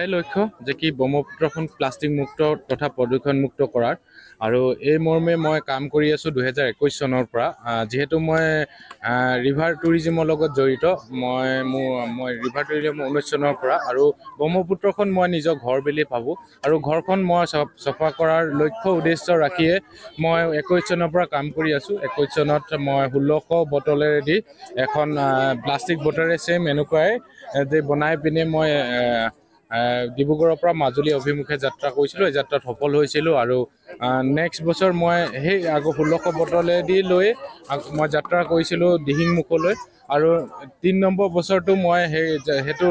এটাই লক্ষ্য যে কি ব্ৰহ্মপুত্ৰখন প্লাষ্টিক মুক্ত তথা প্ৰদূষণ মুক্ত কৰাৰ আৰু এই মৰ্মে মই কাম কৰি আছোঁ 2021 চনৰ পৰা যেহেতু মই ৰিভাৰ টুৰিজিমৰ লগত জড়িত মই ৰিভাৰ টুৰিজিম 19 চনৰ পৰা আৰু ব্ৰহ্মপুত্ৰখন মই নিজৰ ঘৰ বুলি ভাবোঁ আৰু ঘৰখন মই চফা কৰাৰ লক্ষ্য উদ্দেশ্য ৰাখিয়ে মই 21 চনৰ পৰা কাম কৰি আছোঁ 21 চনত মই 1600 বটলেৰেদি এখন প্লাষ্টিক বটলেৰে ছেম এনেকুৱাই যে বনাই পিনে মই ডিব্ৰুগড়ৰ পৰা মাজুলী অভিমুখে যাত্ৰা কৰিছিলোঁ এই যাত্ৰাত সফল হৈছিলোঁ আৰু নেক্সট বছৰ মই সেই আকৌ 1600 বটলেদি লৈ মই যাত্ৰা কৰিছিলোঁ দিহিংমুখলৈ আৰু 3 নম্বৰ বছৰটো মই সেইটো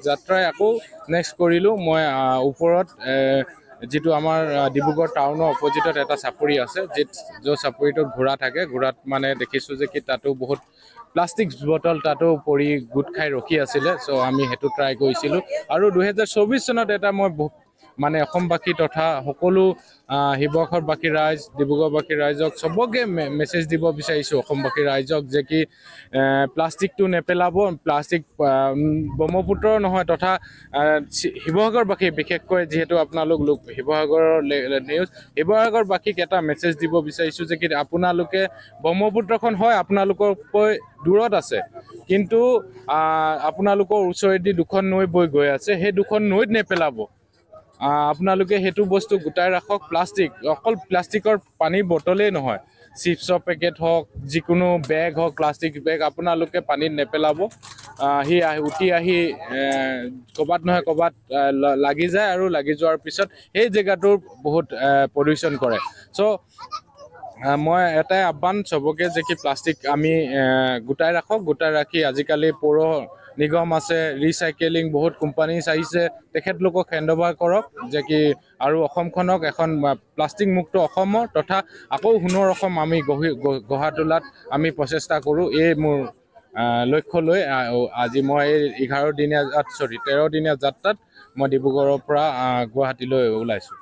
যাত্ৰাই আকৌ নেক্সট কৰিলোঁ মই ওপৰত যিটো আমাৰ ডিব্ৰুগড় টাউনৰ অপজিটত এটা চাপৰি আছে য'ত চাপৰিটোত ঘোঁৰা থাকে ঘোঁৰাত মানে দেখিছোঁ যে কি তাতো বহুত প্লাষ্টিক বটল তাতো পৰি গোট খাই ৰখি আছিলে চ' আমি সেইটো ট্ৰাই কৰিছিলোঁ আৰু 2024 চনত এটা মই মানে অসমবাসী তথা সকলো শিৱসাগৰবাসী ৰাইজ ডিব্ৰুগড়বাসী ৰাইজক চবকে মেছেজ দিব বিচাৰিছোঁ অসমবাসী ৰাইজক যে কি প্লাষ্টিকটো নেপেলাব প্লাষ্টিক ব্ৰহ্মপুত্ৰ নহয় তথা শিৱসাগৰবাসী বিশেষকৈ যিহেতু আপোনালোক শিৱসাগৰৰ নিউজ শিৱসাগৰবাসীক এটা মেছেজ দিব বিচাৰিছোঁ যে কি আপোনালোকে ব্ৰহ্মপুত্ৰখন হয় আপোনালোকতকৈ দূৰত আছে কিন্তু আপোনালোকৰ ওচৰেদি দুখন নৈ বৈ গৈ আছে সেই দুখন নৈত নেপেলাব আপোনালোকে সেইটো বস্তু গোটাই ৰাখক প্লাষ্টিক অকল প্লাষ্টিকৰ পানীৰ বটলেই নহয় চিপছৰ পেকেট হওক যিকোনো বেগ হওক প্লাষ্টিক বেগ আপোনালোকে পানীত নেপেলাব উটি আহি ক'ৰবাত নহয় ক'ৰবাত লাগি যায় আৰু লাগি যোৱাৰ পিছত সেই জেগাটোৰ বহুত পলিউশ্যন কৰে চ' মই এটাই আহ্বান চবকে যে কি প্লাষ্টিক আমি গোটাই ৰাখি আজিকালি পৌৰ নিগম আছে ৰিচাইকেলিং বহুত কোম্পানীজ আহিছে তেখেতলোকক হেণ্ডঅভাৰ কৰক যে কি আৰু অসমখনক এখন প্লাষ্টিক মুক্ত অসমৰ তথা আকৌ সোণৰ অসম আমি গঢ়া তোলাত আমি প্ৰচেষ্টা কৰোঁ এই মোৰ লক্ষ্য লৈ আজি মই এই 13 দিনীয়া যাত্ৰাত মই ডিব্ৰুগড়ৰ পৰা গুৱাহাটীলৈ ওলাইছোঁ